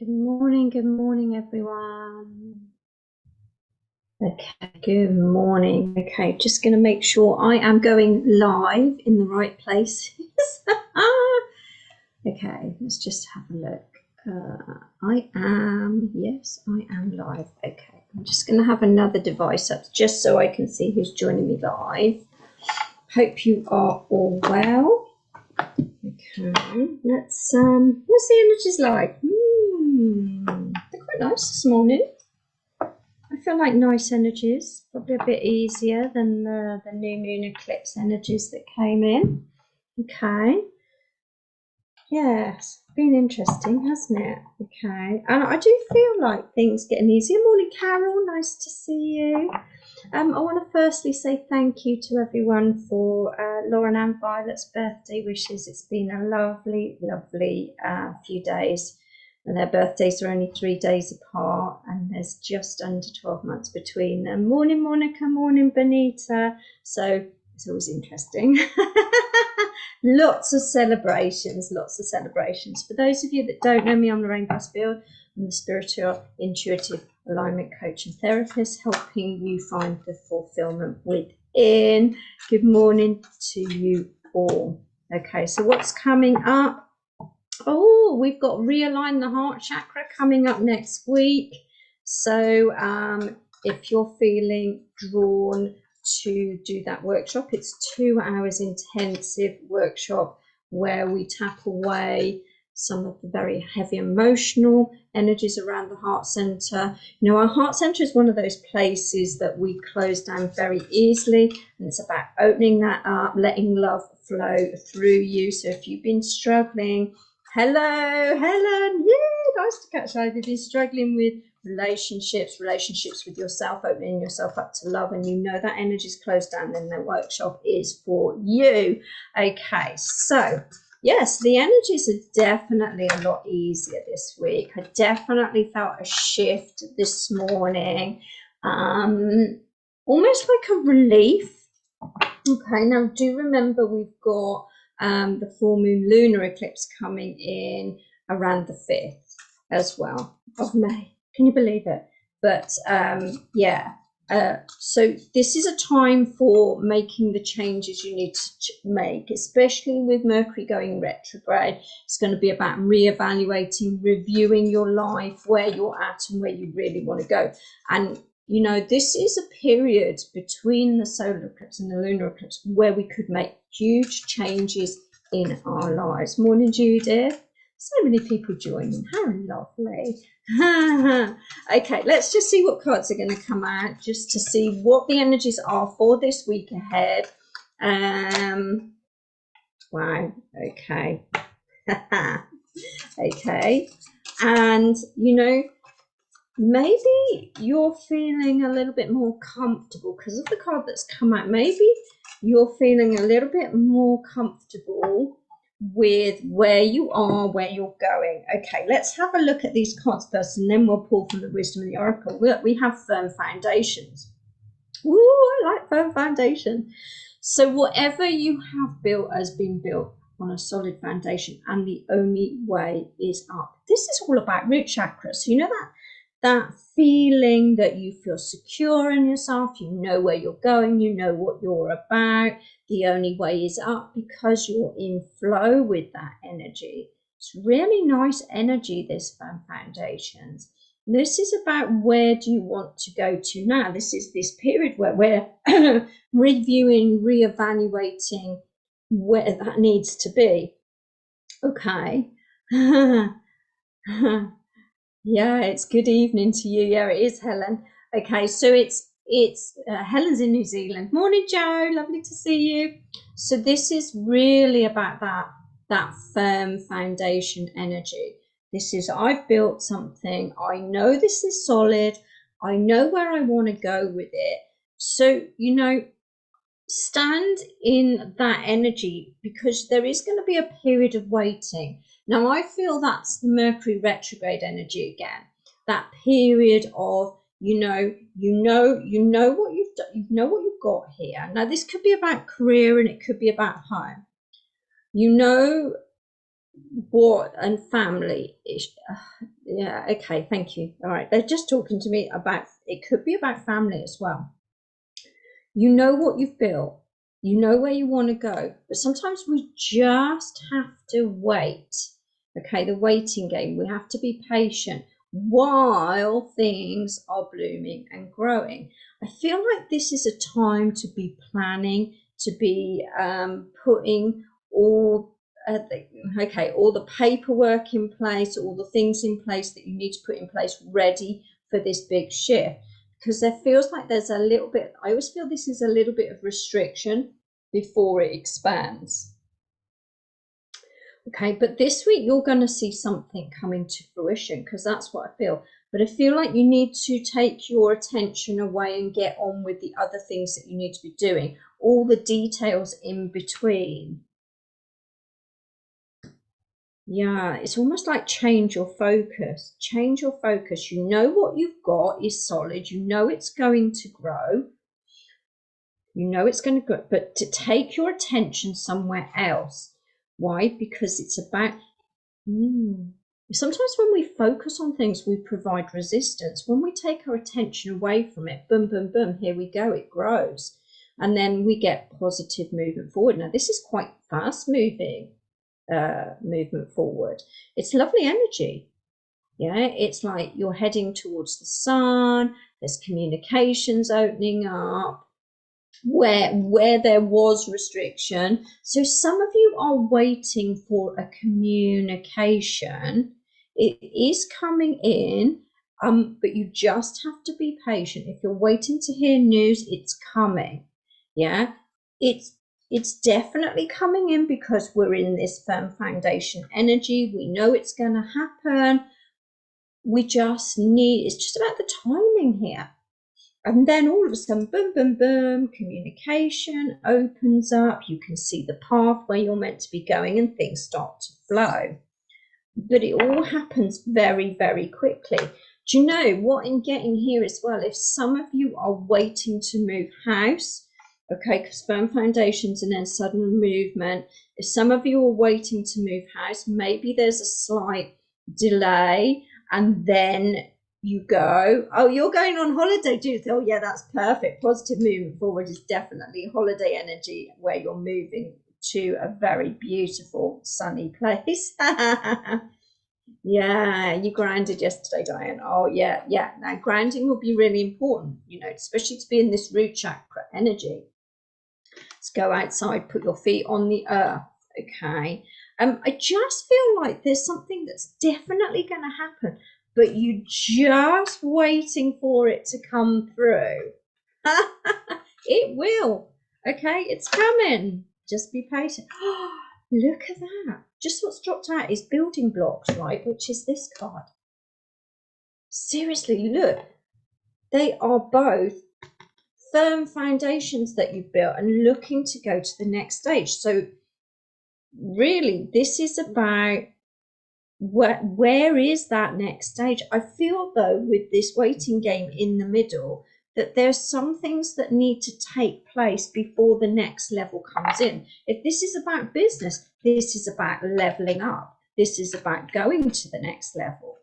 Good morning, everyone. Okay, good morning. Okay, just going to make sure I am going live in the right places. Okay, let's just have a look. Yes, I am live. Okay, I'm just going to have another device up just so I can see who's joining me live. Hope you are all well. Okay, what's the energies like? They're quite nice this morning. I feel like nice energies, probably a bit easier than the new moon eclipse energies that came in. Okay. Yes, been interesting, hasn't it? Okay. And I do feel like things getting easier. Morning, Carol. Nice to see you. I want to firstly say thank you to everyone for Lauren and Violet's birthday wishes. It's been a lovely, lovely few days. And their birthdays are only 3 days apart, and there's just under 12 months between them. Morning, Monica. Morning, Benita. So it's always interesting. Lots of celebrations, lots of celebrations. For those of you that don't know me, I'm Lorraine Butterfield. I'm the spiritual, intuitive alignment coach and therapist, helping you find the fulfillment within. Good morning to you all. Okay, so what's coming up? Oh, we've got Realign the Heart Chakra coming up next week. So if you're feeling drawn to do that workshop, it's 2 hours intensive workshop where we tap away some of the very heavy emotional energies around the heart center. You know, our heart center is one of those places that we close down very easily, and it's about opening that up, letting love flow through you. So if you've been struggling, hello, Helen. Yeah, nice to catch up. If you've been struggling with relationships with yourself, opening yourself up to love, and you know that energy's closed down, then the workshop is for you. Okay, so yes, the energies are definitely a lot easier this week. I definitely felt a shift this morning, almost like a relief. Okay, now do remember we've got the full moon lunar eclipse coming in around the 5th as well of May. Can you believe it? But yeah, so this is a time for making the changes you need to make, especially with Mercury going retrograde. It's going to be about reevaluating, reviewing your life, where you're at and where you really want to go. And you know, this is a period between the solar eclipse and the lunar eclipse where we could make huge changes in our lives. Morning, Judith. So many people joining. How lovely. Okay, let's just see what cards are going to come out, just to see what the energies are for this week ahead. Wow. Okay. Okay. And, you know, maybe you're feeling a little bit more comfortable because of the card that's come out. Maybe you're feeling a little bit more comfortable with where you are, where you're going. Okay, let's have a look at these cards first, and then we'll pull from the wisdom of the oracle. We have firm foundations. Ooh, I like firm foundation. So whatever you have built has been built on a solid foundation, and the only way is up. This is all about root chakra. So you know that feeling that you feel secure in yourself, you know where you're going, you know what you're about. The only way is up because you're in flow with that energy. It's really nice energy, this firm foundations. This is about where do you want to go to now. This is this period where we're reviewing, reevaluating where that needs to be. Okay. Yeah, it's good evening to you. Yeah, it is, Helen. Okay, so it's Helen's in New Zealand. Morning, Joe. Lovely to see you. So this is really about that firm foundation energy. This is, I've built something. I know this is solid. I know where I want to go with it. So, you know, stand in that energy because there is going to be a period of waiting. Now, I feel that's the Mercury retrograde energy again. That period of, you know what you've done, you know what you've got here. Now, this could be about career and it could be about home. You know what, and family is, yeah, okay, thank you. All right, they're just talking to me about, it could be about family as well. You know what you've built, you know where you want to go, but sometimes we just have to wait. Okay, the waiting game, we have to be patient while things are blooming and growing. I feel like this is a time to be planning, to be putting all all the paperwork in place, all the things in place that you need to put in place, ready for this big shift. Because there feels like there's a little bit, I always feel this is a little bit of restriction before it expands. Okay, but this week you're going to see something coming to fruition, because that's what I feel. But I feel like you need to take your attention away and get on with the other things that you need to be doing, all the details in between. Yeah, it's almost like change your focus. Change your focus. You know what you've got is solid. You know it's going to grow. You know it's going to grow, but to take your attention somewhere else. Why? Because it's about... Sometimes when we focus on things, we provide resistance. When we take our attention away from it, boom, boom, boom, here we go, it grows. And then we get positive movement forward. Now, this is quite fast moving movement forward. It's lovely energy. Yeah, it's like you're heading towards the sun. There's communications opening up where there was restriction. So some of you are waiting for a communication. It is coming in, but you just have to be patient. If you're waiting to hear news, it's coming. Yeah, it's definitely coming in because we're in this firm foundation energy. We know it's going to happen. We just need, it's just about the timing here. And then all of a sudden, boom, boom, boom, communication opens up. You can see the path where you're meant to be going and things start to flow. But it all happens very, very quickly. Do you know what I'm getting here as well? If some of you are waiting to move house, okay, because firm foundations and then sudden movement, if some of you are waiting to move house, maybe there's a slight delay and then you go, oh, you're going on holiday, Judith. Oh, yeah, that's perfect. Positive movement forward is definitely holiday energy where you're moving to a very beautiful sunny place. Yeah, you grounded yesterday, Diane. Oh, yeah, yeah. Now, grounding will be really important, you know, especially to be in this root chakra energy. Let's go outside, put your feet on the earth, okay? I just feel like there's something that's definitely going to happen, but you're just waiting for it to come through. It will, okay? It's coming. Just be patient. Look at that. Just what's dropped out is building blocks, right? Which is this card. Seriously, look. They are both firm foundations that you've built and looking to go to the next stage. So really, this is about where is that next stage? I feel, though, with this waiting game in the middle, that there's some things that need to take place before the next level comes in. If this is about business, this is about leveling up. This is about going to the next level.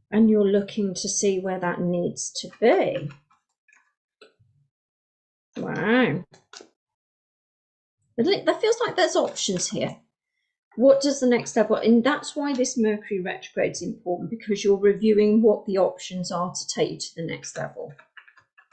And you're looking to see where that needs to be. Wow. That feels like there's options here. What does the next level? And that's why this Mercury retrograde is important, because you're reviewing what the options are to take you to the next level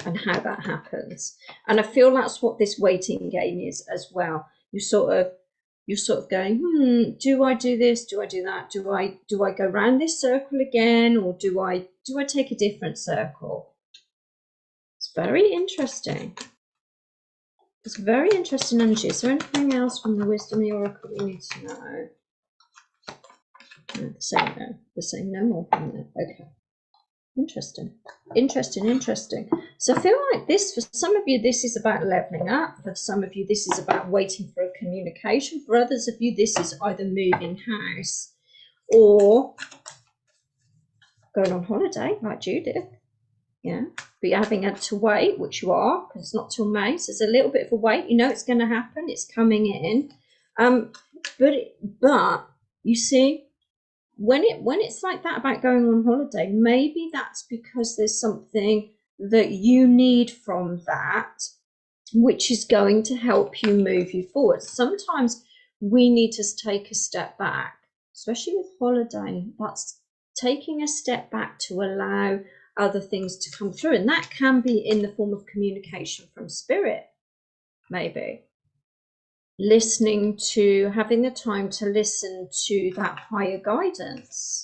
and how that happens. And I feel that's what this waiting game is as well. You're sort of going, do I do this? Do I do that? Do I go around this circle again, or do I take a different circle? It's very interesting. It's very interesting energy. Is there anything else from the Wisdom of the Oracle we need to know? No, they're saying no more from it. Okay. Interesting. So I feel like this, for some of you, this is about leveling up. For some of you, this is about waiting for a communication. For others of you, this is either moving house or going on holiday, like Judith. Yeah, but you're having to wait, which you are, because it's not till May, so there's a little bit of a wait. You know it's going to happen. It's coming in. But you see, when it's like that about going on holiday, maybe that's because there's something that you need from that, which is going to help you move you forward. Sometimes we need to take a step back, especially with holiday. That's taking a step back to allow other things to come through, and that can be in the form of communication from spirit, maybe listening to, having the time to listen to that higher guidance.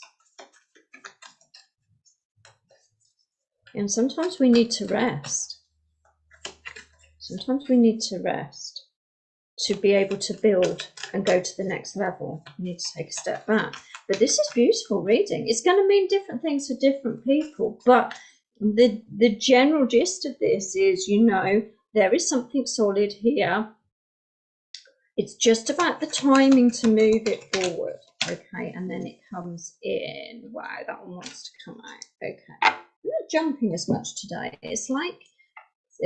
And sometimes we need to rest. Sometimes we need to rest to be able to build and go to the next level. We need to take a step back. But this is beautiful reading. It's going to mean different things for different people. But the general gist of this is, you know, there is something solid here. It's just about the timing to move it forward. Okay, and then it comes in. Wow, that one wants to come out. Okay. I'm not jumping as much today. It's like,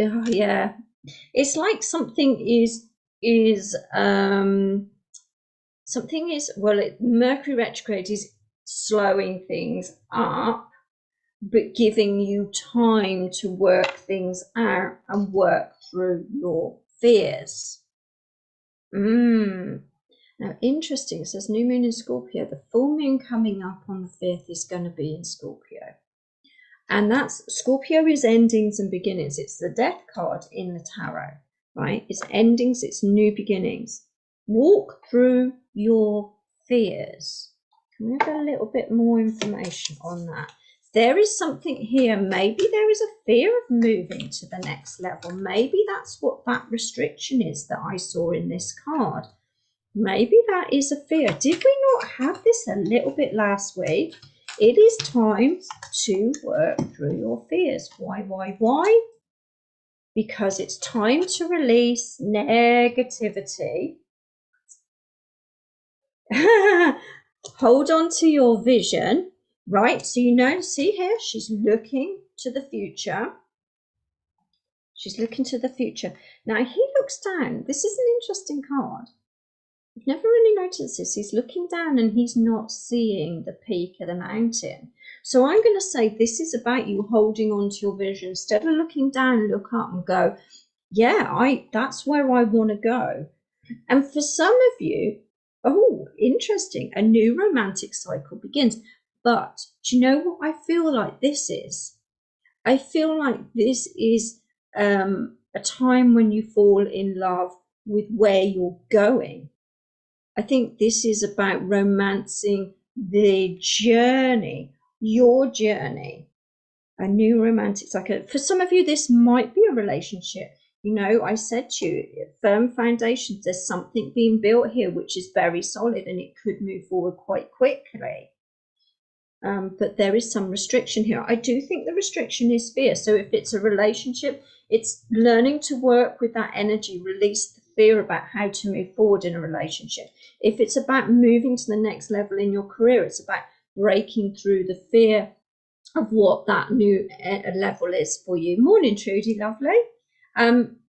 oh yeah, it's like something is Mercury retrograde is slowing things up, but giving you time to work things out and work through your fears. Now, interesting, it says new moon in Scorpio. The full moon coming up on the 5th is going to be in Scorpio. And that's, Scorpio is endings and beginnings. It's the death card in the tarot, right? It's endings, it's new beginnings. Walk through your fears. Can we have a little bit more information on that? There is something here. Maybe there is a fear of moving to the next level. Maybe that's what that restriction is that I saw in this card. Maybe that is a fear. Did we not have this a little bit last week? It is time to work through your fears. Why? Because it's time to release negativity. Hold on to your vision, right? So you know, see here, she's looking to the future. She's looking to the future. Now he looks down. This is an interesting card. I've never really noticed this. He's looking down and he's not seeing the peak of the mountain. So I'm going to say this is about you holding on to your vision. Instead of looking down, look up and go, yeah, that's where I want to go. And for some of you, oh, interesting, a new romantic cycle begins. But do you know what I feel like this is? I feel like this is a time when you fall in love with where you're going. I think this is about romancing the journey, your journey, a new romantic cycle. For some of you, this might be a relationship. You know, I said to you, firm foundations, there's something being built here which is very solid and it could move forward quite quickly. But there is some restriction here. I do think the restriction is fear. So if it's a relationship, it's learning to work with that energy, release the fear about how to move forward in a relationship. If it's about moving to the next level in your career, it's about breaking through the fear of what that new level is for you. Morning, Trudy, lovely.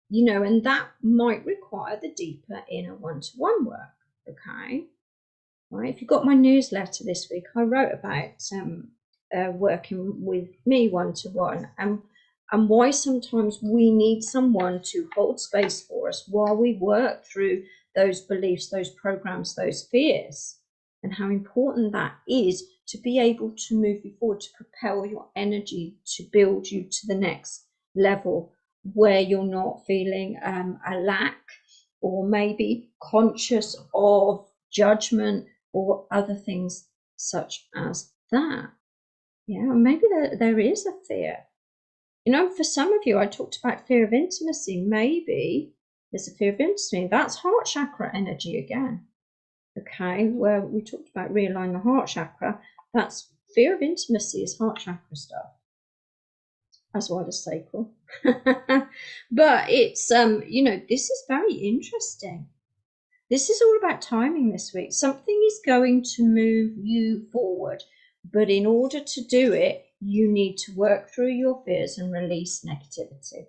You know, and that might require the deeper inner one-to-one work, okay? Right, if you got my newsletter this week, I wrote about working with me one-to-one and why sometimes we need someone to hold space for us while we work through those beliefs, those programs, those fears, and how important that is to be able to move you forward, to propel your energy, to build you to the next level where you're not feeling a lack or maybe conscious of judgment or other things such as that. Yeah, maybe there is a fear. You know, for some of you, I talked about fear of intimacy. Maybe there's a fear of intimacy. That's heart chakra energy again. Okay, where we talked about realign the heart chakra. That's fear of intimacy is heart chakra stuff, as well as sacral. But it's, you know, this is very interesting. This is all about timing this week. Something is going to move you forward But in order to do it, you need to work through your fears and release negativity.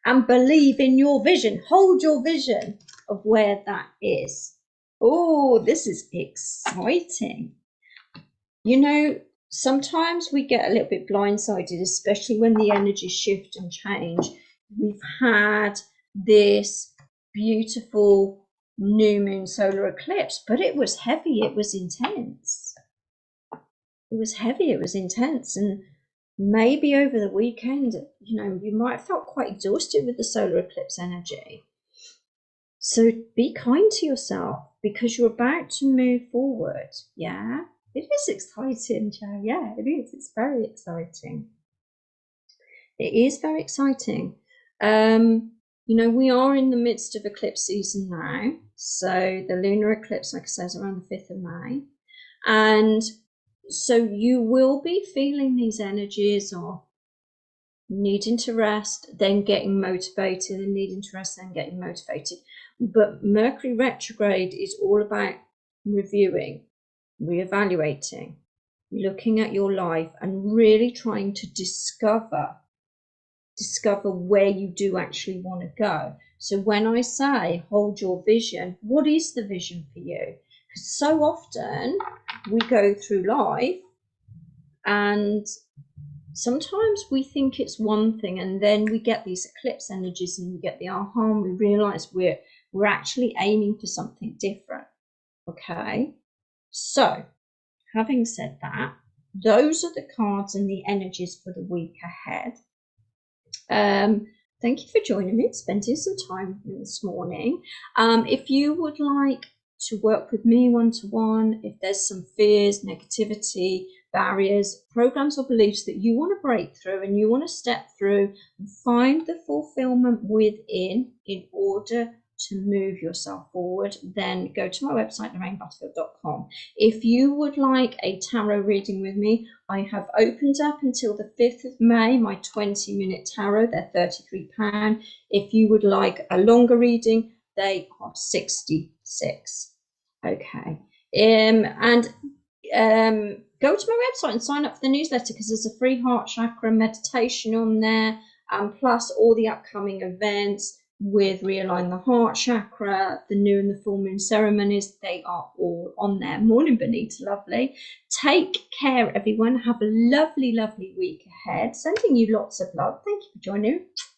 And believe in your vision. Hold your vision of where that is. Oh, this is exciting. You know, sometimes we get a little bit blindsided, especially when the energies shift and change. We've had this beautiful new moon solar eclipse, but it was heavy, it was intense. It was heavy, it was intense. And maybe over the weekend, you know, you might have felt quite exhausted with the solar eclipse energy. So be kind to yourself because you're about to move forward. Yeah, it is exciting, Joe. Yeah, it is. It's very exciting. It is very exciting. You know, we are in the midst of eclipse season now. So the lunar eclipse, like I said, is around the 5th of May. And so you will be feeling these energies of needing to rest, then getting motivated, and needing to rest, then getting motivated. But Mercury retrograde is all about reviewing, reevaluating, looking at your life and really trying to discover where you do actually want to go. So when I say hold your vision, what is the vision for you? Because so often we go through life and sometimes we think it's one thing, and then we get these eclipse energies and we get the aha, and we realize we're actually aiming for something different. Okay, so having said that, those are the cards and the energies for the week ahead. Thank you for joining me, spending some time with me this morning. If you would like to work with me one-to-one, if there's some fears, negativity, barriers, programs or beliefs that you want to break through and you want to step through and find the fulfillment within in order to move yourself forward, then go to my website, LorraineButterfield.com. If you would like a tarot reading with me, I have opened up until the 5th of May my 20-minute tarot. They're £33. If you would like a longer reading, they are £66. Okay. Go to my website and sign up for the newsletter because there's a free heart chakra meditation on there, plus all the upcoming events with Realign the Heart Chakra, the new and the full moon ceremonies. They are all on there. Morning, Benita, lovely. Take care, everyone. Have a lovely, lovely week ahead. Sending you lots of love. Thank you for joining.